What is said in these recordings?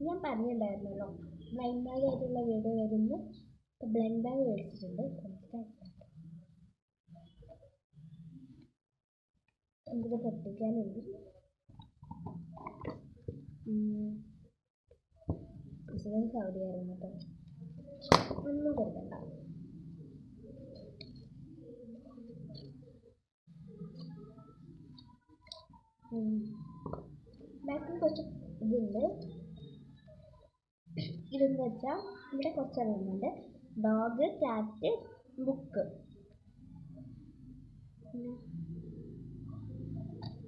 ഞാൻ പറഞ്ഞിട്ടുണ്ടായിരുന്നല്ലോ blind bag ആയിട്ടുള്ള video വരുന്നു. ഇപ്പോൾ ബ്ലൈൻഡ് ബാഗ് മേടിച്ചിട്ടുണ്ട്. എന്തിന് പൊട്ടിക്കാനുണ്ട്. സൗദിയായിരുന്നു കേട്ടോ. ഒന്നും കരുതണ്ട. ബാക്കിൽ കുറച്ച് ഇതുണ്ട്. ഇതെന്ന് വെച്ചാൽ ഇവിടെ കുറച്ചെണ്ണമുണ്ട്. ഡോഗ്, ക്യാറ്റ്, ബുക്ക്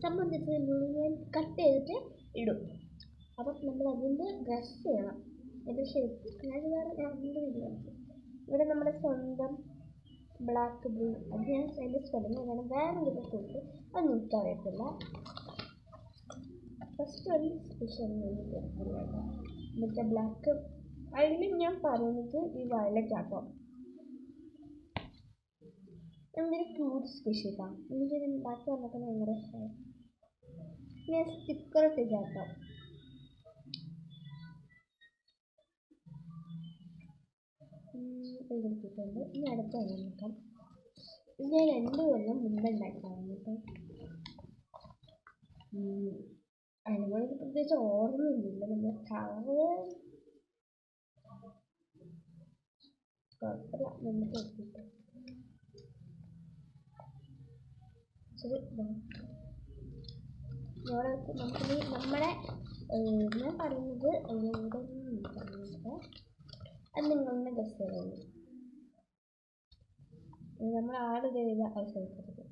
സംബന്ധിച്ച് മുഴുവൻ കട്ട് ചെയ്തിട്ട് ഇടും. അപ്പം നമ്മൾ അതിൻ്റെ ഡ്രസ് ചെയ്യണം. അതിൻ്റെ ഷേപ്പ് ഞാൻ വേറെ ഇവിടെ നമ്മുടെ സ്വന്തം ബ്ലാക്ക് ബ്ലൂ അത് ഞാൻ അതിൻ്റെ സ്പെല്ലിങ് അങ്ങനെ വേറെ എന്തൊക്കെ ഉണ്ട് അത് നിങ്ങൾക്ക് അറിയത്തില്ല. ഫസ്റ്റ് ഒരു സ്പെഷ്യൽ മറ്റേ ബ്ലാക്ക് അതിൽ ഞാൻ പറയുന്നത് ഈ വയലറ്റ് ആട്ടോ. എന്തൊരു ക്യൂട്ട് സ്പെഷ്യലാണ്. എനിക്കിത് ഉണ്ടാക്കി വന്നപ്പോൾ ഭയങ്കര ഇഷ്ടമായി. ഞാൻ സ്റ്റിക്കർ ഇട്ടിട്ടാട്ടോ. എടുത്തിട്ടുണ്ട്. ഇനി അടുത്ത നോക്കാം. ഇത് ഞാൻ 2 കൊല്ലം മുമ്പ് ഉണ്ടാക്കിയതാണ് കേട്ടോ. അതുപോലെ പ്രത്യേകിച്ച് ഓർമ്മയൊന്നുമില്ല. നമ്മൾ കളറ് കുഴപ്പമില്ല. നമുക്ക് എത്തിയിട്ട് ശരി. നമുക്കിനി നമ്മുടെ ഞാൻ പറയുന്നത് അത് നിങ്ങളുടെ ഗസ് ചെയ്യുന്നു. നമ്മൾ ആഡ് ചെയ്ത അവസരത്തില്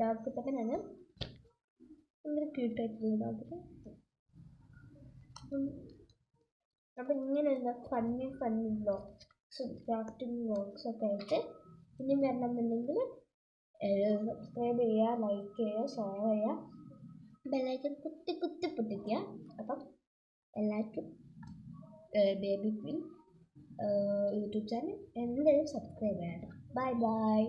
ഡോഗ് തപ്പനാണ്. ഭയങ്കര ക്യൂട്ടായിട്ടുള്ള ഡോഗ്. അപ്പം ഇങ്ങനെയുള്ള ഫണ്ണി വ്ളോഗ്സ് ക്രാഫ്റ്റിംഗ് വ്ളോഗ്സ് ഒക്കെ ആയിട്ട് ഇനി വരണമെന്നുണ്ടെങ്കിൽ സബ്സ്ക്രൈബ് ചെയ്യുക, ലൈക്ക് ചെയ്യുക, ഷെയർ ചെയ്യുക, ബെല്ലൈക്കൺ കുത്തി പൊട്ടിക്കുക. അപ്പം എല്ലാവർക്കും ബേബി ക്വീൻ യൂട്യൂബ് ചാനൽ എന്തായാലും സബ്സ്ക്രൈബ് ചെയ്യണം. Bye bye.